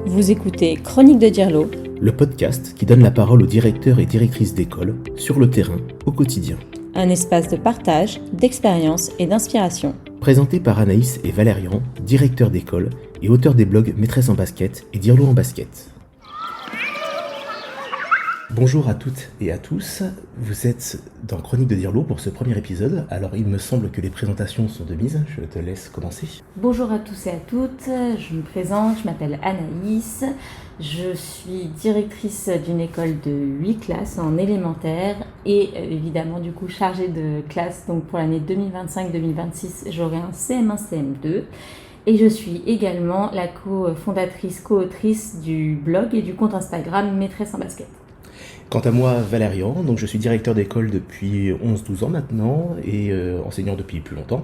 Vous écoutez Chronique de Dirlo, le podcast qui donne la parole aux directeurs et directrices d'école, sur le terrain, au quotidien. un espace de partage, d'expérience et d'inspiration. Présenté par Anaïs et Valérian, directeurs d'école et auteurs des blogs Maîtresse en basket et Dirlo en basket. Bonjour à toutes et à tous, vous êtes dans Chronique de Dirlo pour ce premier épisode. Alors il me semble que les présentations sont de mise, je te laisse commencer. Bonjour à tous et à toutes, je me présente, je m'appelle Anaïs, je suis directrice d'une école de 8 classes en élémentaire et évidemment du coup chargée de classe, donc pour l'année 2025-2026 j'aurai un CM1, CM2 et je suis également la co-fondatrice, co-autrice du blog et du compte Instagram Maîtresse en basket. Quant à moi, Valérian, donc je suis directeur d'école depuis 11-12 ans maintenant et enseignant depuis plus longtemps.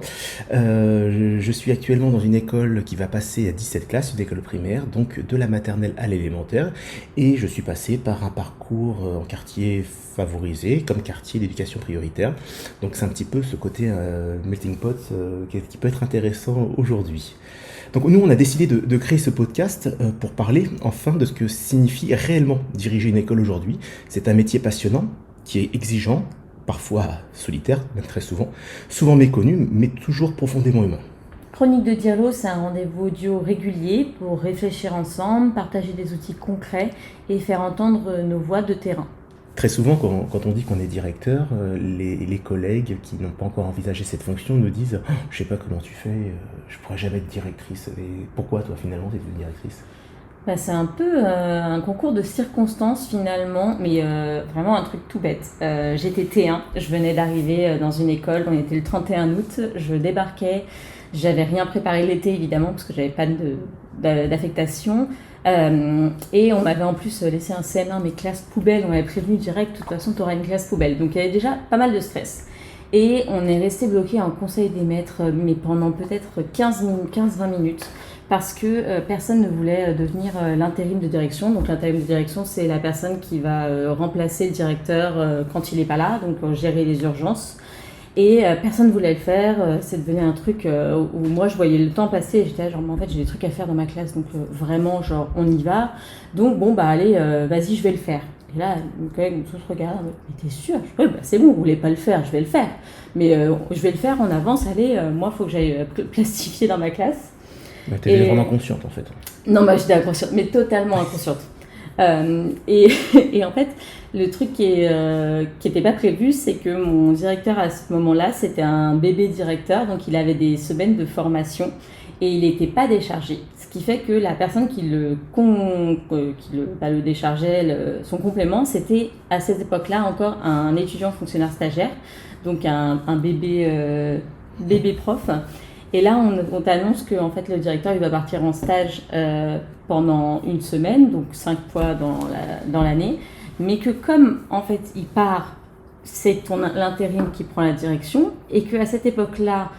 Je suis actuellement dans une école qui va passer à 17 classes, une école primaire, donc de la maternelle à l'élémentaire. Et je suis passé par un parcours en quartier favorisé, comme quartier d'éducation prioritaire. Donc c'est un petit peu ce côté melting pot qui peut être intéressant aujourd'hui. Donc nous, on a décidé de créer ce podcast pour parler enfin de ce que signifie réellement diriger une école aujourd'hui. C'est un métier passionnant, qui est exigeant, parfois solitaire, même très souvent méconnu, mais toujours profondément humain. Chronique de Dirlo, c'est un rendez-vous audio régulier pour réfléchir ensemble, partager des outils concrets et faire entendre nos voix de terrain. Très souvent, quand on dit qu'on est directeur, les collègues qui n'ont pas encore envisagé cette fonction nous disent « Je sais pas comment tu fais, je pourrais jamais être directrice. » Et pourquoi toi finalement tu es devenue directrice ? C'est un peu un concours de circonstances finalement, mais vraiment un truc tout bête. J'étais T1, je venais d'arriver dans une école, on était le 31 août, je débarquais, j'avais rien préparé l'été évidemment parce que j'avais pas d'affectation. Et on m'avait en plus laissé un CM1, mais classe poubelle, on m'avait prévenu direct, de toute façon tu auras une classe poubelle. Donc il y avait déjà pas mal de stress. Et on est resté bloqué en conseil des maîtres, mais pendant peut-être 15-20 minutes, parce que personne ne voulait devenir l'intérim de direction. Donc l'intérim de direction, c'est la personne qui va remplacer le directeur quand il n'est pas là, donc gérer les urgences. Et personne ne voulait le faire, c'est devenu un truc où moi je voyais le temps passer et j'étais là genre mais en fait j'ai des trucs à faire dans ma classe donc vraiment genre on y va, donc bon bah allez vas-y je vais le faire. Et là mes collègues me tous regardent, mais t'es sûr? Oui bah c'est bon, vous voulez pas le faire, je vais le faire, mais je vais le faire en avance, allez moi faut que j'aille plastifier dans ma classe. Bah, t'étais vraiment inconsciente en fait. Non bah j'étais inconsciente, mais totalement inconsciente. Et en fait, le truc qui était pas prévu, c'est que mon directeur à ce moment-là, c'était un bébé directeur, donc il avait des semaines de formation et il n'était pas déchargé. Ce qui fait que la personne qui le déchargeait, son complément, c'était à cette époque-là encore un étudiant fonctionnaire stagiaire, donc un bébé prof. Et là, on t'annonce que en fait, le directeur il va partir en stage pendant une semaine, donc 5 fois dans l'année, mais que comme en fait il part, c'est l'intérim qui prend la direction, et qu'à cette époque-là,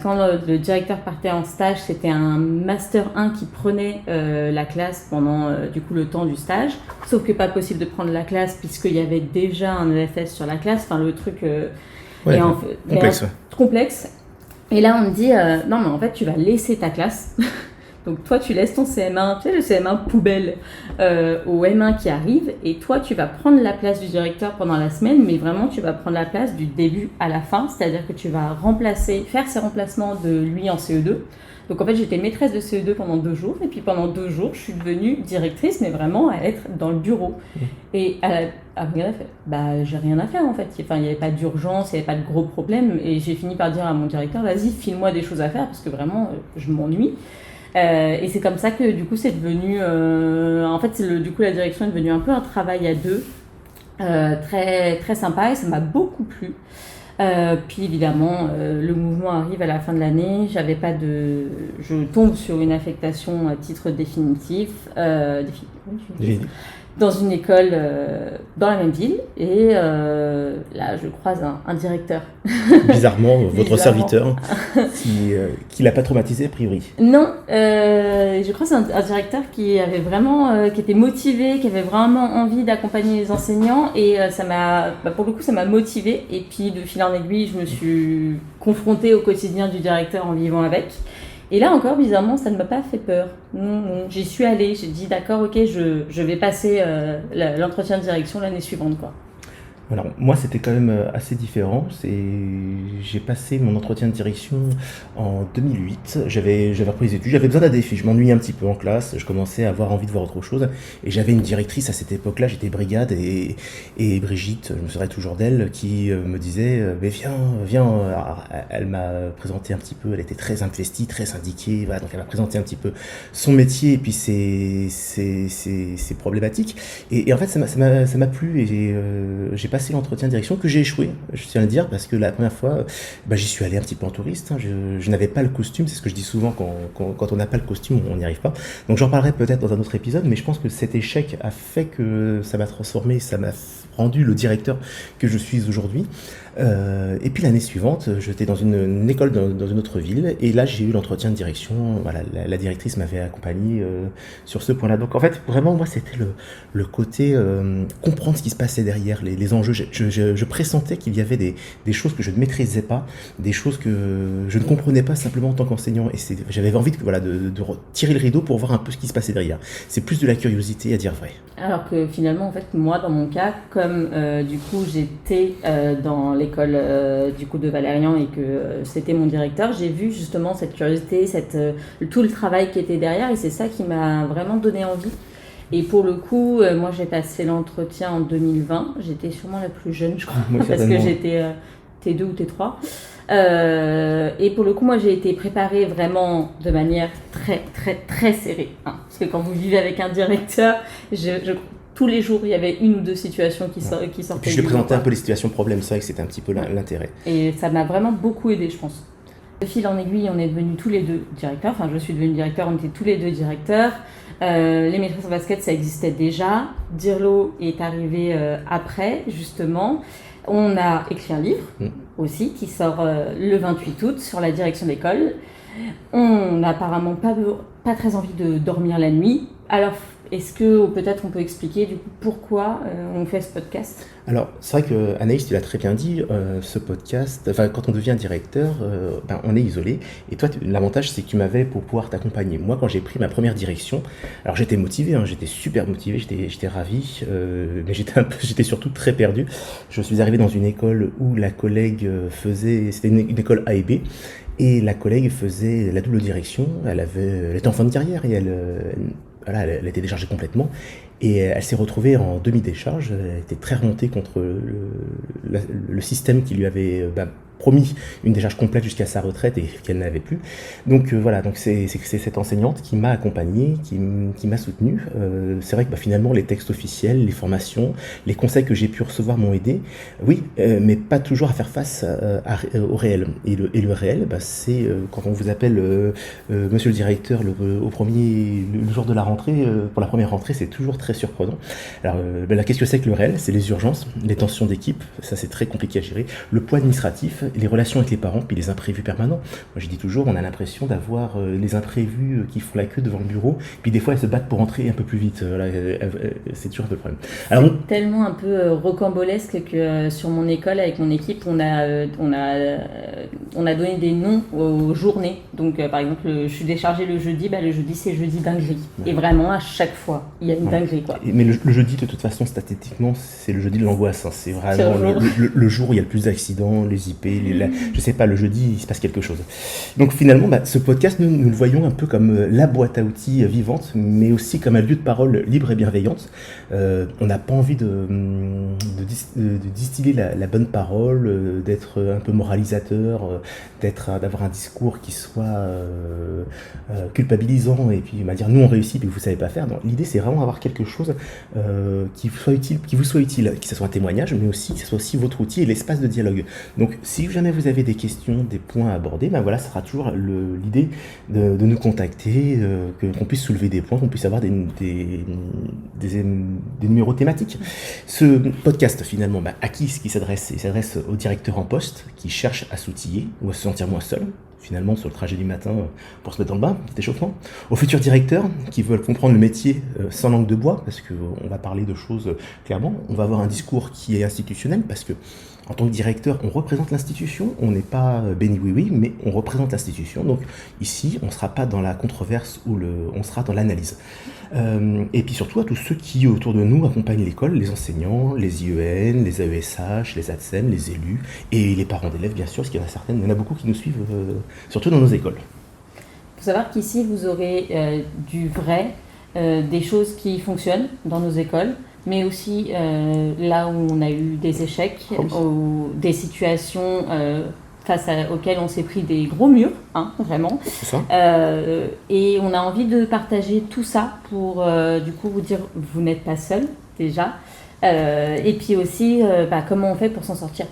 quand le directeur partait en stage, c'était un Master 1 qui prenait la classe pendant du coup le temps du stage, sauf que pas possible de prendre la classe puisqu'il y avait déjà un EFS sur la classe, enfin le truc complexe. Et là, on me dit, non, mais en fait, tu vas laisser ta classe. Donc, toi, tu laisses ton CM1, tu sais, le CM1 poubelle au M1 qui arrive. Et toi, tu vas prendre la place du directeur pendant la semaine, mais vraiment, tu vas prendre la place du début à la fin. C'est-à-dire que tu vas faire ces remplacements de lui en CE2. Donc, en fait, j'étais maîtresse de CE2 pendant 2 jours. Et puis, pendant 2 jours, je suis devenue directrice, mais vraiment à être dans le bureau. Et rien à faire. Bah, j'ai rien à faire, en fait. Enfin, il n'y avait pas d'urgence, il n'y avait pas de gros problèmes. Et j'ai fini par dire à mon directeur, vas-y, file-moi des choses à faire, parce que vraiment, je m'ennuie. Et c'est comme ça que, du coup, c'est devenu... en fait, du coup, la direction est devenue un peu un travail à deux. Très, très sympa, et ça m'a beaucoup plu. Puis évidemment, le mouvement arrive à la fin de l'année. Je tombe sur une affectation à titre définitif, dans une école dans la même ville. Et là, je croise un directeur. Bizarrement, votre serviteur, qui l'a pas traumatisé a priori. Non, je croise un directeur qui avait vraiment, qui était motivé, qui avait vraiment envie d'accompagner les enseignants. Et pour le coup, ça m'a motivée. Et puis, de fil en aiguille, je me suis confrontée au quotidien du directeur en vivant avec. Et là encore, bizarrement, ça ne m'a pas fait peur. Non, non, j'y suis allée, j'ai dit d'accord, ok, je vais passer l'entretien de direction l'année suivante, quoi. Alors, moi, c'était quand même assez différent. J'ai passé mon entretien de direction en 2008. J'avais repris les études, j'avais besoin d'un défi. Je m'ennuyais un petit peu en classe, je commençais à avoir envie de voir autre chose. Et j'avais une directrice à cette époque-là, j'étais brigade, et Brigitte, je me souviens toujours d'elle, qui me disait mais viens. Alors, elle m'a présenté un petit peu, elle était très investie, très syndiquée. Voilà, donc elle m'a présenté un petit peu son métier et puis ses problématiques. Et en fait, ça m'a plu, et j'ai passé l'entretien de direction que j'ai échoué, je tiens à le dire, parce que la première fois, j'y suis allé un petit peu en touriste. Je n'avais pas le costume, c'est ce que je dis souvent, quand on n'a pas le costume, on n'y arrive pas. Donc j'en parlerai peut-être dans un autre épisode, mais je pense que cet échec a fait que ça m'a transformé, ça m'a rendu le directeur que je suis aujourd'hui. Et puis l'année suivante, j'étais dans une école dans une autre ville, et là j'ai eu l'entretien de direction. Voilà, la directrice m'avait accompagné sur ce point-là. Donc en fait, vraiment, moi, c'était le côté comprendre ce qui se passait derrière les enjeux. Je pressentais qu'il y avait des choses que je ne maîtrisais pas, des choses que je ne comprenais pas simplement en tant qu'enseignant. Et j'avais envie de tirer le rideau pour voir un peu ce qui se passait derrière. C'est plus de la curiosité, à dire vrai. Alors que finalement, en fait, moi, dans mon cas, comme du coup j'étais dans l'école du coup de Valérian et que c'était mon directeur, j'ai vu justement cette curiosité, tout le travail qui était derrière, et c'est ça qui m'a vraiment donné envie. Et pour le coup, moi j'ai passé l'entretien en 2020, j'étais sûrement la plus jeune, je crois, Moi, parce que j'étais T2 ou T3. Et pour le coup, moi j'ai été préparée vraiment de manière très très très serrée, hein. Parce que quand vous vivez avec un directeur, tous les jours il y avait une ou deux situations qui sortaient. Puis je lui ai présenté un peu les situations problèmes, c'est vrai que c'était un petit peu l'intérêt. Et ça m'a vraiment beaucoup aidé, je pense. De fil en aiguille, on est devenus tous les deux directeurs, enfin je suis devenue directeur, on était tous les deux directeurs. Les maîtresses en basket, ça existait déjà. Dirlo est arrivé après, justement. On a écrit un livre aussi qui sort le 28 août sur la direction d'école. On n'a apparemment pas très envie de dormir la nuit. Alors, est-ce que peut-être on peut expliquer du coup pourquoi on fait ce podcast ? Alors, c'est vrai que Anaïs, tu l'as très bien dit, ce podcast, quand on devient directeur, on est isolé. Et toi, l'avantage, c'est que tu m'avais pour pouvoir t'accompagner. Moi, quand j'ai pris ma première direction, alors j'étais motivé, j'étais super motivé, j'étais ravi, mais j'étais surtout très perdu. Je suis arrivé dans une école où la collègue c'était une école A et B. Et la collègue faisait la double direction, elle était en fin de carrière et elle était déchargée complètement. Et elle s'est retrouvée en demi-décharge, elle était très remontée contre le système qui lui avait promis une décharge complète jusqu'à sa retraite et qu'elle n'avait plus. Donc voilà, donc c'est cette enseignante qui m'a accompagné, qui m'a soutenu. C'est vrai que finalement les textes officiels, les formations, les conseils que j'ai pu recevoir m'ont aidé, oui, mais pas toujours à faire face au réel. Et le réel, c'est quand on vous appelle monsieur le directeur le jour de la rentrée, pour la première rentrée, c'est toujours très surprenant. Alors qu'est-ce que c'est que le réel ? C'est les urgences, les tensions d'équipe, ça c'est très compliqué à gérer, le poids administratif, les relations avec les parents, puis les imprévus permanents. Moi je dis toujours, on a l'impression d'avoir les imprévus qui font la queue devant le bureau, puis des fois elles se battent pour entrer un peu plus vite. Voilà, c'est toujours un peu le problème. Alors, c'est tellement un peu rocambolesque que sur mon école, avec mon équipe, on a donné des noms aux journées. Donc par exemple, je suis déchargée le jeudi, le jeudi c'est jeudi dinguerie. Ouais. Et vraiment à chaque fois, il y a une dinguerie, quoi. Mais le jeudi, de toute façon, statistiquement, c'est le jeudi de l'angoisse. C'est vraiment le jour où il y a le plus d'accidents, les IP, je sais pas, le jeudi, il se passe quelque chose. Donc finalement, ce podcast, nous le voyons un peu comme la boîte à outils vivante, mais aussi comme un lieu de parole libre et bienveillante. On n'a pas envie de distiller la bonne parole, d'être un peu moralisateur, d'avoir un discours qui soit culpabilisant et puis dire nous on réussit et vous savez pas faire. Donc, l'idée c'est vraiment avoir quelque chose qui vous soit utile, que ce soit un témoignage, mais aussi que ce soit aussi votre outil et l'espace de dialogue. Donc si jamais vous avez des questions, des points à aborder, ça sera toujours l'idée de nous contacter, qu'on puisse soulever des points, qu'on puisse avoir des numéros thématiques. Ce podcast finalement, à qui est-ce qu'il s'adresse ? Il s'adresse au directeur en poste qui cherche à s'outiller ou à se sentir moins seul. finalement sur le trajet du matin pour se mettre dans le bain, petit échauffement, aux futurs directeurs qui veulent comprendre le métier sans langue de bois, parce qu'on va parler de choses clairement, on va avoir un discours qui est institutionnel, parce que en tant que directeur, on représente l'institution, on n'est pas béni oui-oui, mais on représente l'institution. Donc ici, on ne sera pas dans la controverse, on sera dans l'analyse. Et puis surtout à tous ceux qui, autour de nous, accompagnent l'école, les enseignants, les IEN, les AESH, les ATSEM, les élus, et les parents d'élèves, bien sûr, parce qu'il y en a beaucoup qui nous suivent, surtout dans nos écoles. Il faut savoir qu'ici, vous aurez du vrai, des choses qui fonctionnent dans nos écoles, mais aussi là où on a eu des échecs, ou des situations auxquelles on s'est pris des gros murs, hein, vraiment. C'est ça. Et on a envie de partager tout ça pour du coup vous dire vous n'êtes pas seul déjà. Et puis aussi comment on fait pour s'en sortir.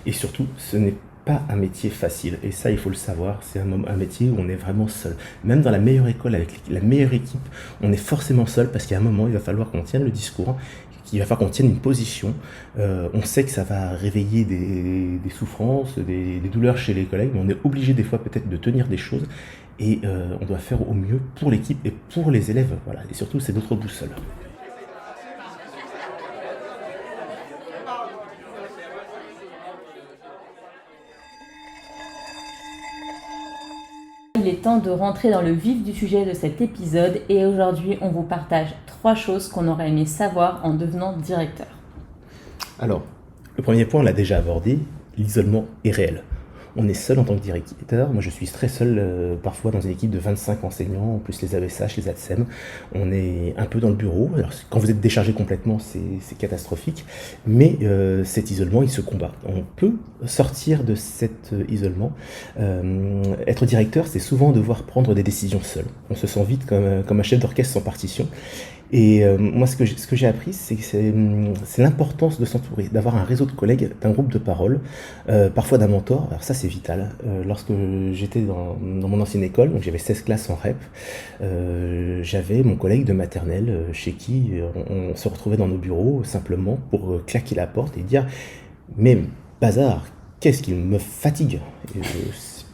Et surtout, ce n'est pas un métier facile, et ça il faut le savoir, c'est un métier où on est vraiment seul. Même dans la meilleure école, avec la meilleure équipe, on est forcément seul parce qu'à un moment il va falloir qu'on tienne le discours, qu'il va falloir qu'on tienne une position. On sait que ça va réveiller des souffrances, des douleurs chez les collègues, mais on est obligé des fois peut-être de tenir des choses, et on doit faire au mieux pour l'équipe et pour les élèves, voilà. Et surtout c'est notre boussole. Il est temps de rentrer dans le vif du sujet de cet épisode et aujourd'hui on vous partage 3 choses qu'on aurait aimé savoir en devenant directeur. Alors, le premier point on l'a déjà abordé, l'isolement est réel. On est seul en tant que directeur. Moi, je suis très seul parfois dans une équipe de 25 enseignants, plus les AESH, les ATSEM. On est un peu dans le bureau. Alors, quand vous êtes déchargé complètement, c'est catastrophique. Mais cet isolement, il se combat. On peut sortir de cet isolement. Être directeur, c'est souvent devoir prendre des décisions seul. On se sent vite comme un chef d'orchestre sans partition. Et moi, ce que j'ai appris, c'est l'importance de s'entourer, d'avoir un réseau de collègues, d'un groupe de parole, parfois d'un mentor. Alors ça, c'est vital. Lorsque j'étais dans mon ancienne école, donc j'avais 16 classes en REP, j'avais mon collègue de maternelle chez qui on se retrouvait dans nos bureaux simplement pour claquer la porte et dire « Mais bazar, qu'est-ce qu'il me fatigue ?»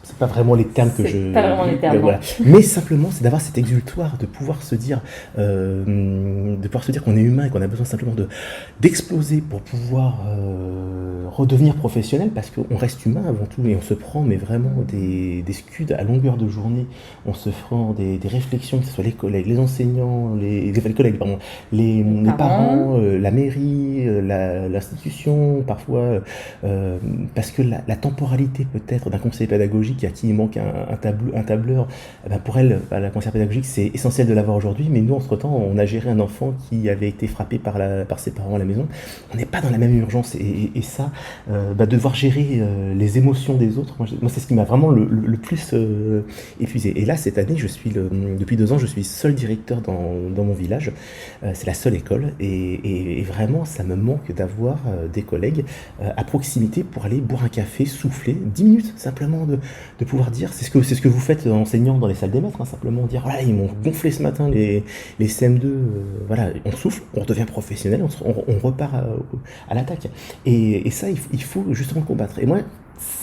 C'est pas vraiment les termes que je... Pas vraiment les termes. Voilà. Mais simplement, c'est d'avoir cet exutoire, de pouvoir se dire qu'on est humain et qu'on a besoin simplement d'exploser pour pouvoir redevenir professionnel, parce qu'on reste humain avant tout et on se prend mais vraiment des scuds à longueur de journée. On se prend des réflexions, que ce soit les collègues, les enseignants, les collègues, pardon, les parents, la mairie, l'institution, parfois parce que la temporalité peut-être d'un conseiller pédagogique à qui il manque un tableur, pour elle, la conseillère pédagogique, c'est essentiel de l'avoir aujourd'hui, mais nous, entre-temps, on a géré un enfant qui avait été frappé par ses parents à la maison. On n'est pas dans la même urgence, et ça, devoir gérer les émotions des autres, moi c'est ce qui m'a vraiment le plus épuisé. Et là, cette année, depuis 2 ans, je suis seul directeur dans mon village. C'est la seule école, et vraiment, ça me manque d'avoir des collègues à proximité pour aller boire un café, souffler, 10 minutes, simplement de pouvoir dire, c'est ce que vous faites enseignant dans les salles des maîtres, hein, simplement dire, voilà, ils m'ont gonflé ce matin les CM2, voilà, on souffle, on devient professionnel, on repart à l'attaque. Et ça, il faut justement combattre. Et moi,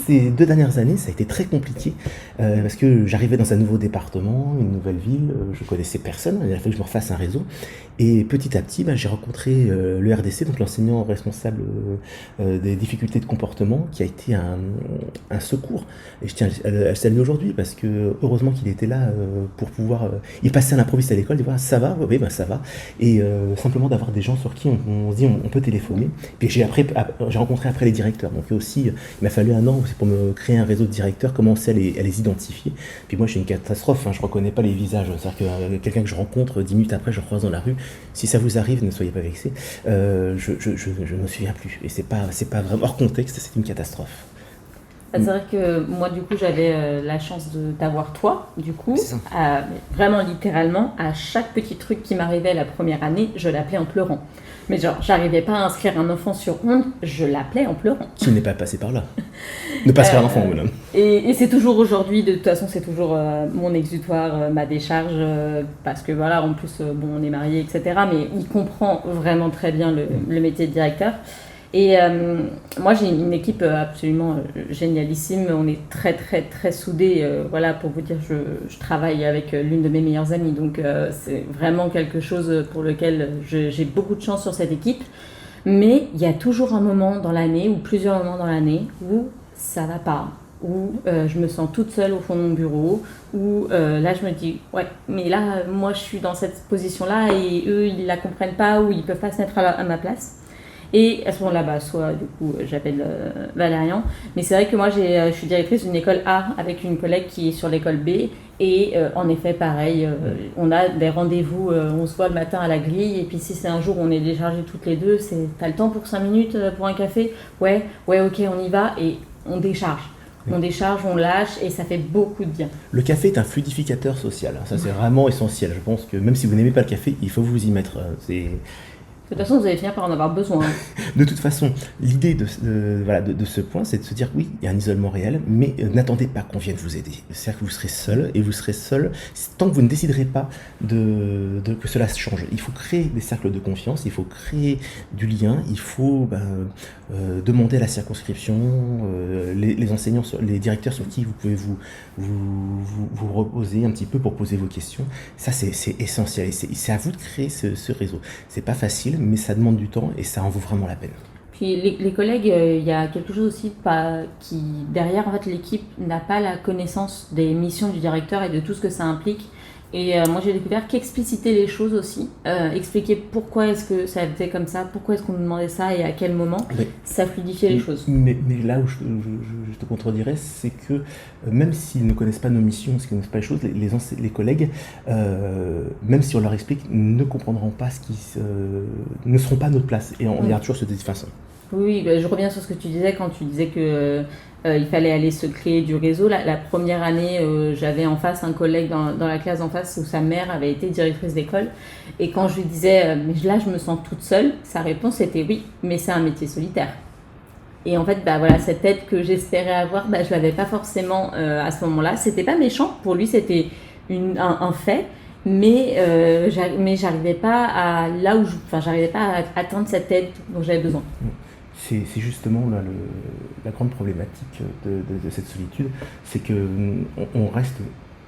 ces 2 dernières années, ça a été très compliqué parce que j'arrivais dans un nouveau département, une nouvelle ville, je connaissais personne, il a fallu que je me refasse un réseau. Et petit à petit, j'ai rencontré le RDC, donc l'enseignant responsable des difficultés de comportement, qui a été un secours. Et je tiens à le saluer aujourd'hui parce que heureusement qu'il était là pour pouvoir... il passait à l'improviste à l'école, il dit voilà, ça va, oui, ça va. Et simplement d'avoir des gens sur qui on se dit on peut téléphoner. Puis j'ai rencontré après les directeurs. Donc aussi, il m'a fallu un an aussi pour me créer un réseau de directeurs, commencer à les identifier. Puis moi, je suis une catastrophe, je ne reconnais pas les visages. C'est-à-dire que quelqu'un que je rencontre 10 minutes après, je croise dans la rue. Si ça vous arrive, ne soyez pas vexés. Je ne me souviens plus. Et c'est pas vraiment hors contexte, c'est une catastrophe. C'est vrai que moi, du coup, j'avais la chance de t'avoir toi, du coup, vraiment littéralement, à chaque petit truc qui m'arrivait la première année, je l'appelais en pleurant. Mais genre, j'arrivais pas à inscrire un enfant sur onde, je l'appelais en pleurant. Qui n'est pas passé par là. Ne pas se faire un enfant, voilà. Et c'est toujours aujourd'hui, de toute façon, c'est toujours mon exutoire, ma décharge, parce que voilà, en plus, on est mariés, etc. Mais il comprend vraiment très bien le métier de directeur. Et moi, j'ai une équipe absolument génialissime. On est très, très, très soudés. Voilà, pour vous dire, je travaille avec l'une de mes meilleures amies. Donc, c'est vraiment quelque chose pour lequel j'ai beaucoup de chance sur cette équipe. Mais il y a toujours un moment dans l'année, ou plusieurs moments dans l'année, où ça va pas. Où je me sens toute seule au fond de mon bureau. Où là, je me dis, ouais, mais là, moi, je suis dans cette position-là et eux, ils la comprennent pas ou ils peuvent pas se mettre à ma place. Et à ce moment-là, soit du coup, j'appelle Valérian. Mais c'est vrai que moi, je suis directrice d'une école A avec une collègue qui est sur l'école B. Et en effet, pareil, on a des rendez-vous, on se voit le matin à la grille. Et puis si c'est un jour où on est déchargés toutes les deux, t'as le temps pour 5 minutes pour un café? Ouais, ok, on y va. Et on décharge. On décharge, on lâche et ça fait beaucoup de bien. Le café est un fluidificateur social. Ça, c'est vraiment essentiel. Je pense que même si vous n'aimez pas le café, il faut vous y mettre. De toute façon, vous allez finir par en avoir besoin. De toute façon, l'idée de ce point, c'est de se dire oui, il y a un isolement réel, mais n'attendez pas qu'on vienne vous aider. C'est-à-dire que vous serez seul, et vous serez seul tant que vous ne déciderez pas que cela se change. Il faut créer des cercles de confiance, il faut créer du lien, il faut demander à la circonscription, les enseignants, les directeurs sur qui vous pouvez vous reposer un petit peu pour poser vos questions. Ça, c'est essentiel, et c'est à vous de créer ce réseau. C'est pas facile, mais ça demande du temps et ça en vaut vraiment la peine. Puis les collègues, il y a quelque chose aussi qui, derrière, en fait, l'équipe n'a pas la connaissance des missions du directeur et de tout ce que ça implique. Et moi, j'ai découvert qu'expliciter les choses aussi, expliquer pourquoi est-ce que ça était comme ça, pourquoi est-ce qu'on nous demandait ça et à quel moment, ça fluidifiait les choses. Mais là où je te contredirais, c'est que même s'ils ne connaissent pas nos missions, s'ils ne connaissent pas les choses, les collègues, même si on leur explique, ne comprendront pas ne seront pas à notre place. Et on ira toujours se façon. Oui, je reviens sur ce que tu disais quand tu disais que il fallait aller se créer du réseau. La première année, j'avais en face un collègue dans la classe en face où sa mère avait été directrice d'école. Et quand je lui disais, mais là, je me sens toute seule, sa réponse était oui, mais c'est un métier solitaire. Et en fait, cette aide que j'espérais avoir, je l'avais pas forcément à ce moment-là. C'était pas méchant, pour lui, c'était un fait. Mais j'arrivais pas j'arrivais pas à atteindre cette aide dont j'avais besoin. C'est justement là, la grande problématique de cette solitude, c'est qu'on reste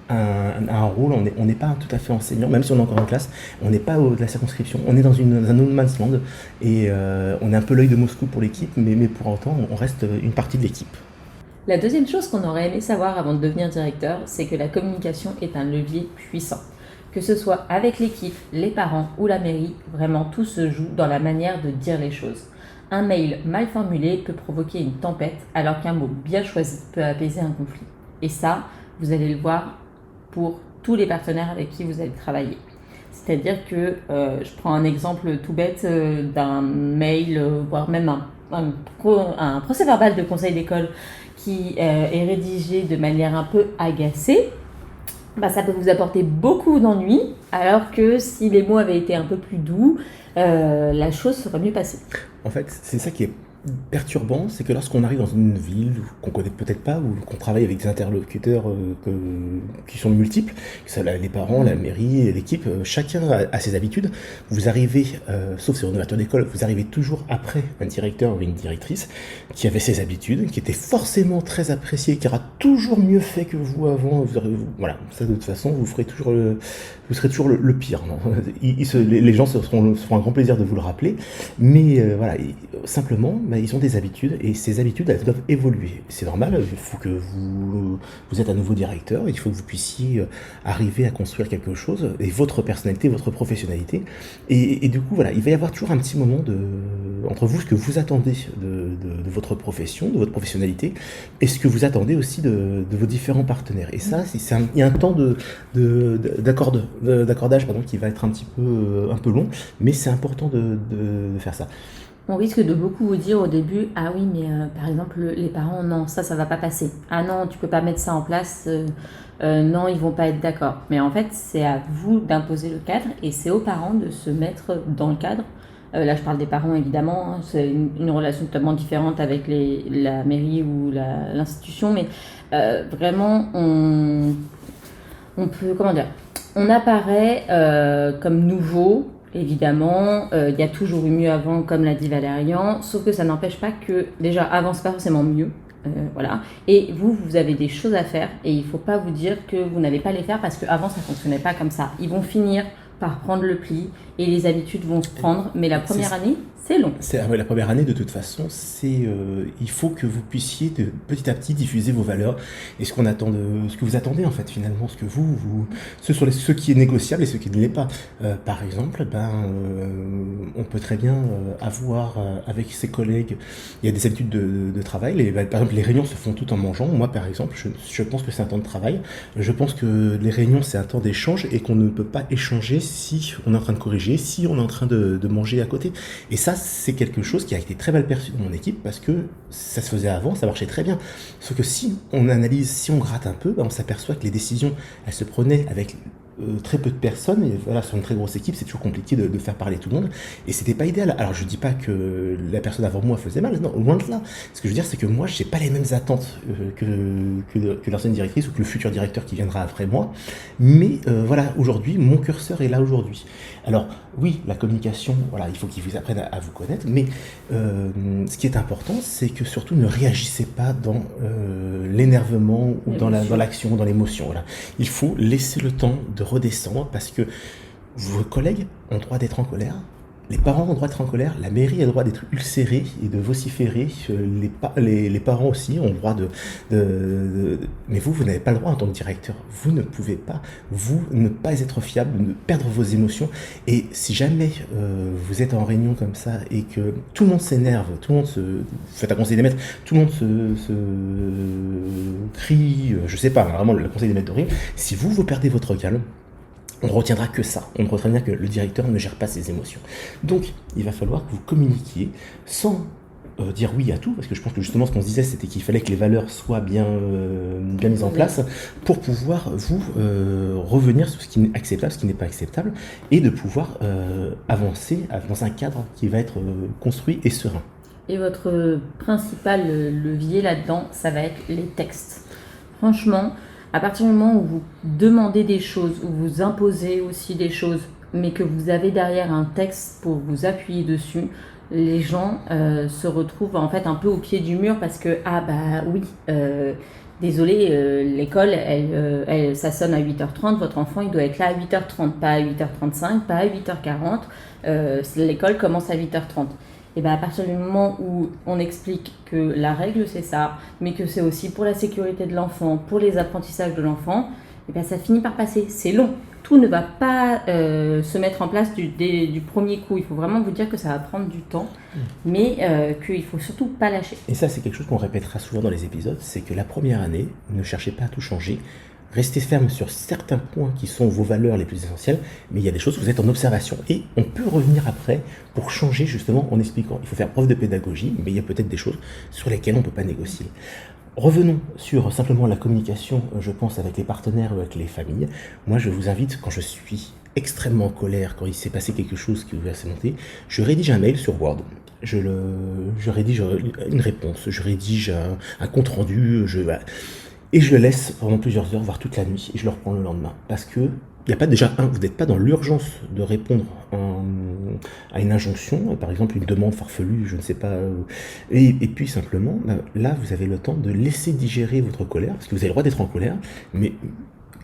à un rôle, on n'est pas tout à fait enseignant, même si on est encore en classe, on n'est pas de la circonscription, on est dans un no man's land et on est un peu l'œil de Moscou pour l'équipe, mais pour autant on reste une partie de l'équipe. La deuxième chose qu'on aurait aimé savoir avant de devenir directeur, c'est que la communication est un levier puissant. Que ce soit avec l'équipe, les parents ou la mairie, vraiment tout se joue dans la manière de dire les choses. Un mail mal formulé peut provoquer une tempête, alors qu'un mot bien choisi peut apaiser un conflit. Et ça, vous allez le voir pour tous les partenaires avec qui vous allez travailler. C'est-à-dire que, je prends un exemple tout bête d'un mail, voire même un procès verbal de conseil d'école qui est rédigé de manière un peu agacée. Ça peut vous apporter beaucoup d'ennuis, alors que si les mots avaient été un peu plus doux, la chose serait mieux passée. En fait, c'est ça qui est perturbant, c'est que lorsqu'on arrive dans une ville qu'on connaît peut-être pas, ou qu'on travaille avec des interlocuteurs qui sont multiples, les parents, la mairie, l'équipe, chacun a ses habitudes. Vous arrivez, sauf si vous êtes ouverture d'école, vous arrivez toujours après un directeur ou une directrice qui avait ses habitudes, qui était forcément très apprécié, qui aura toujours mieux fait que vous avant. Voilà, ça de toute façon, vous serez toujours le pire. Non, les gens se feront un grand plaisir de vous le rappeler, mais voilà, simplement, ils ont des habitudes, et ces habitudes, elles doivent évoluer. C'est normal, il faut que vous êtes un nouveau directeur, il faut que vous puissiez arriver à construire quelque chose, et votre personnalité, votre professionnalité, et du coup, voilà, il va y avoir toujours un petit moment entre vous, ce que vous attendez de votre profession, de votre professionnalité, et ce que vous attendez aussi de vos différents partenaires. Et ça, il y a un temps d'accordage qui va être un peu long, mais c'est important de faire ça. On risque de beaucoup vous dire au début, ah oui, mais par exemple, les parents, non, ça va pas passer. Ah non, tu peux pas mettre ça en place, non, ils vont pas être d'accord. Mais en fait, c'est à vous d'imposer le cadre et c'est aux parents de se mettre dans le cadre. Là, je parle des parents, évidemment, hein, c'est une relation totalement différente avec la mairie ou l'institution, mais vraiment, on peut, on apparaît comme nouveau évidemment, il y a toujours eu mieux avant, comme l'a dit Valérian, sauf que ça n'empêche pas que, déjà, avant, c'est pas forcément mieux. Voilà. Et vous avez des choses à faire et il ne faut pas vous dire que vous n'allez pas les faire parce qu'avant, ça ne fonctionnait pas comme ça. Ils vont finir par prendre le pli et les habitudes vont se prendre, mais la première année, c'est long. La première année, de toute façon, il faut que vous puissiez petit à petit diffuser vos valeurs et ce que vous attendez en fait finalement, ce qui est négociable et ce qui ne l'est pas. Par exemple, on peut très bien avoir avec ses collègues, il y a des habitudes de travail. Par exemple, les réunions se font toutes en mangeant. Moi, par exemple, je pense que c'est un temps de travail. Je pense que les réunions, c'est un temps d'échange et qu'on ne peut pas échanger si on est en train de corriger, si on est en train de manger à côté. Et ça, c'est quelque chose qui a été très mal perçu dans mon équipe parce que ça se faisait avant, ça marchait très bien. Sauf que si on analyse, si on gratte un peu, on s'aperçoit que les décisions, elles se prenaient avec très peu de personnes, et voilà, sur une très grosse équipe, c'est toujours compliqué de faire parler tout le monde, et c'était pas idéal. Alors je dis pas que la personne avant moi faisait mal, non, loin de là. Ce que je veux dire, c'est que moi, j'ai pas les mêmes attentes que l'ancienne directrice ou que le futur directeur qui viendra après moi, mais voilà, aujourd'hui, mon curseur est là aujourd'hui. Alors oui, la communication, voilà, il faut qu'ils vous apprennent à vous connaître, mais ce qui est important, c'est que surtout ne réagissez pas dans l'énervement ou dans l'action, dans l'émotion. Voilà. Il faut laisser le temps de redescendre parce que vos collègues ont le droit d'être en colère, les parents ont le droit d'être en colère, la mairie a le droit d'être ulcérée et de vociférer, les parents aussi ont le droit mais vous n'avez pas le droit en tant que directeur, vous ne pouvez pas, ne pas être fiable, ne perdre vos émotions, et si jamais vous êtes en réunion comme ça et que tout le monde s'énerve, vous faites un conseil des maîtres, tout le monde se crie, je sais pas, vraiment le conseil des maîtres de rire, si vous perdez votre calme, on ne retiendra que ça. On ne retiendra que le directeur ne gère pas ses émotions. Donc, il va falloir que vous communiquiez sans dire oui à tout, parce que je pense que justement ce qu'on se disait, c'était qu'il fallait que les valeurs soient bien mises en place pour pouvoir revenir sur ce qui est acceptable, ce qui n'est pas acceptable, et de pouvoir avancer dans un cadre qui va être construit et serein. Et votre principal levier là-dedans, ça va être les textes. Franchement, à partir du moment où vous demandez des choses, où vous imposez aussi des choses, mais que vous avez derrière un texte pour vous appuyer dessus, les gens se retrouvent en fait un peu au pied du mur parce que, désolé, l'école, ça sonne à 8h30, votre enfant il doit être là à 8h30, pas à 8h35, pas à 8h40, l'école commence à 8h30. Et bien à partir du moment où on explique que la règle c'est ça, mais que c'est aussi pour la sécurité de l'enfant, pour les apprentissages de l'enfant, et bien ça finit par passer. C'est long. Tout ne va pas se mettre en place du premier coup. Il faut vraiment vous dire que ça va prendre du temps, mais qu'il ne faut surtout pas lâcher. Et ça, c'est quelque chose qu'on répétera souvent dans les épisodes, c'est que la première année, ne cherchez pas à tout changer. Restez ferme sur certains points qui sont vos valeurs les plus essentielles, mais il y a des choses où vous êtes en observation. Et on peut revenir après pour changer justement en expliquant. Il faut faire preuve de pédagogie, mais il y a peut-être des choses sur lesquelles on ne peut pas négocier. Revenons sur simplement la communication, je pense, avec les partenaires ou avec les familles. Moi, je vous invite, quand je suis extrêmement en colère, quand il s'est passé quelque chose qui vous a monter, je rédige un mail sur Word. Je rédige une réponse, je rédige un compte-rendu, et je le laisse pendant plusieurs heures, voire toute la nuit, et je le reprends le lendemain. Parce que il n'y a pas vous n'êtes pas dans l'urgence de répondre à une injonction, par exemple une demande farfelue, je ne sais pas. Et puis simplement, là, vous avez le temps de laisser digérer votre colère, parce que vous avez le droit d'être en colère, mais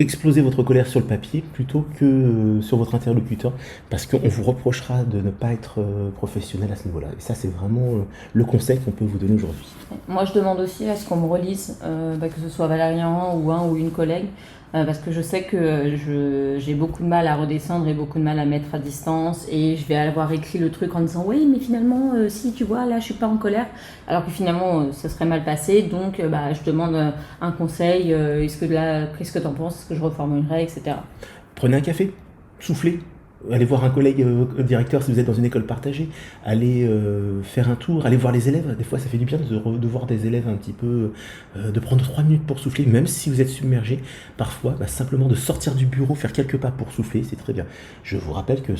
exploser votre colère sur le papier plutôt que sur votre interlocuteur, parce qu'on vous reprochera de ne pas être professionnel à ce niveau-là. Et ça, c'est vraiment le conseil qu'on peut vous donner aujourd'hui. Moi, je demande aussi à ce qu'on me relise, que ce soit Valérian ou un ou une collègue, parce que je sais que j'ai beaucoup de mal à redescendre et beaucoup de mal à mettre à distance, et je vais avoir écrit le truc en disant oui mais finalement si tu vois là je suis pas en colère, alors que finalement ça serait mal passé, donc je demande un conseil, qu'est-ce que t'en penses, est-ce que je reformulerai, etc. Prenez un café, soufflez. Allez voir un collègue directeur si vous êtes dans une école partagée, allez faire un tour, allez voir les élèves. Des fois, ça fait du bien de voir des élèves un petit peu, de prendre 3 minutes pour souffler, même si vous êtes submergé. Parfois, simplement de sortir du bureau, faire quelques pas pour souffler, c'est très bien. Je vous rappelle que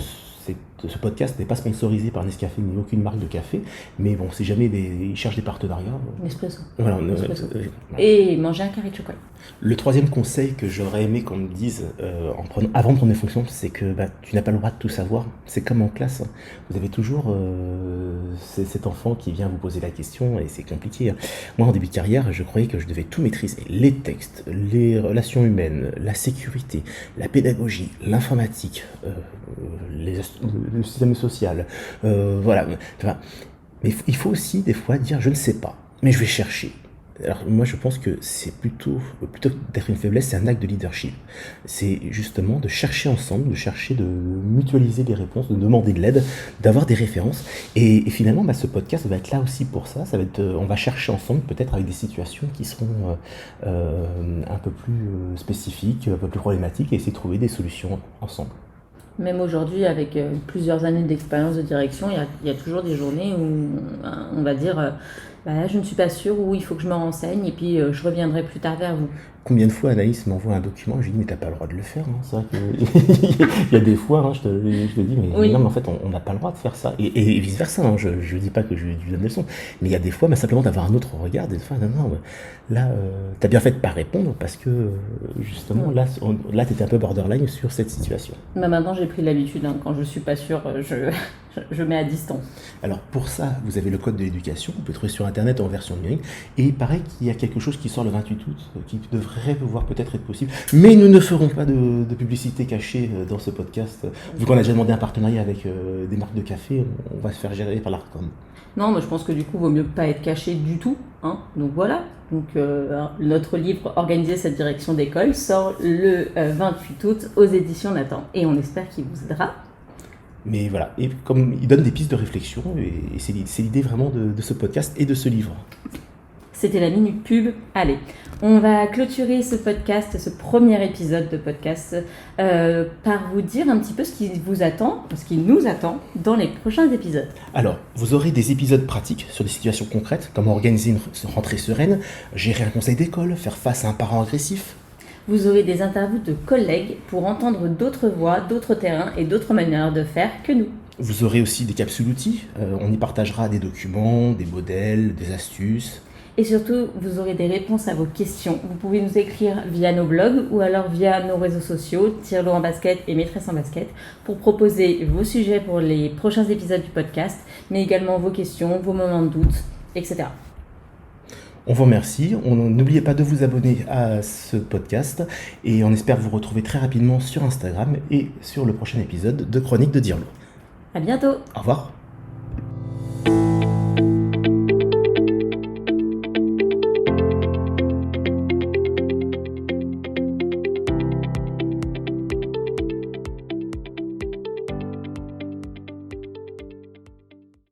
c'est ce podcast n'est pas sponsorisé par Nescafé ni aucune marque de café, mais bon, si jamais ils cherchent des partenariats. Nespresso. Voilà, Nespresso. Et manger un carré de chocolat. Le troisième conseil que j'aurais aimé qu'on me dise avant de prendre mes fonctions, c'est que tu n'as pas le droit de tout savoir. C'est comme en classe, hein. Vous avez toujours cet enfant qui vient vous poser la question et c'est compliqué, hein. Moi, en début de carrière, je croyais que je devais tout maîtriser. Les textes, les relations humaines, la sécurité, la pédagogie, l'informatique, le système social. Voilà. Enfin, mais il faut aussi des fois dire je ne sais pas, mais je vais chercher. Alors moi je pense que c'est plutôt que d'être une faiblesse, c'est un acte de leadership. C'est justement de chercher ensemble, de mutualiser les réponses, de demander de l'aide, d'avoir des références. Et finalement, ce podcast va être là aussi pour ça. On va chercher ensemble, peut-être avec des situations qui seront un peu plus spécifiques, un peu plus problématiques, et essayer de trouver des solutions ensemble. Même aujourd'hui, avec plusieurs années d'expérience de direction, il y a toujours des journées où on va dire je ne suis pas sûre, ou il faut que je me renseigne et puis je reviendrai plus tard vers vous. Combien de fois Anaïs m'envoie un document, je lui dis mais t'as pas le droit de le faire, hein. C'est vrai qu'il y a des fois, hein, je te dis mais oui. Non mais en fait on n'a pas le droit de faire ça, et vice versa, hein. Je ne dis pas que je lui donne des leçons, mais il y a des fois simplement d'avoir un autre regard, des fois là t'as bien fait de pas répondre parce que justement là t'étais un peu borderline sur cette situation. Maintenant j'ai pris l'habitude, hein, quand je suis pas sûre, je mets à distance. Alors pour ça, vous avez le code de l'éducation, vous pouvez trouver sur internet en version numérique, et il paraît qu'il y a quelque chose qui sort le 28 août, qui devrait pouvoir peut-être être possible, mais nous ne ferons pas de publicité cachée dans ce podcast, vu qu'on a déjà demandé un partenariat avec des marques de café, on va se faire gérer par l'ARCOM. Non, mais je pense que du coup, il vaut mieux pas être caché du tout, hein. Donc voilà, notre livre Organiser cette direction d'école sort le 28 août aux éditions Nathan, et on espère qu'il vous aidera. Mais voilà, et comme il donne des pistes de réflexion, et c'est l'idée vraiment de ce podcast et de ce livre. C'était la minute pub. Allez, on va clôturer ce podcast, ce premier épisode de podcast, par vous dire un petit peu ce qui vous attend, ce qui nous attend dans les prochains épisodes. Alors, vous aurez des épisodes pratiques sur des situations concrètes, comment organiser une rentrée sereine, gérer un conseil d'école, faire face à un parent agressif. Vous aurez des interviews de collègues pour entendre d'autres voix, d'autres terrains et d'autres manières de faire que nous. Vous aurez aussi des capsules outils, on y partagera des documents, des modèles, des astuces. Et surtout, vous aurez des réponses à vos questions. Vous pouvez nous écrire via nos blogs ou alors via nos réseaux sociaux, Tire-l'eau en basket et Maîtresse en basket, pour proposer vos sujets pour les prochains épisodes du podcast, mais également vos questions, vos moments de doute, etc. On vous remercie, n'oubliez pas de vous abonner à ce podcast et on espère vous retrouver très rapidement sur Instagram et sur le prochain épisode de Chronique de Dire-l'eau. À bientôt. Au revoir.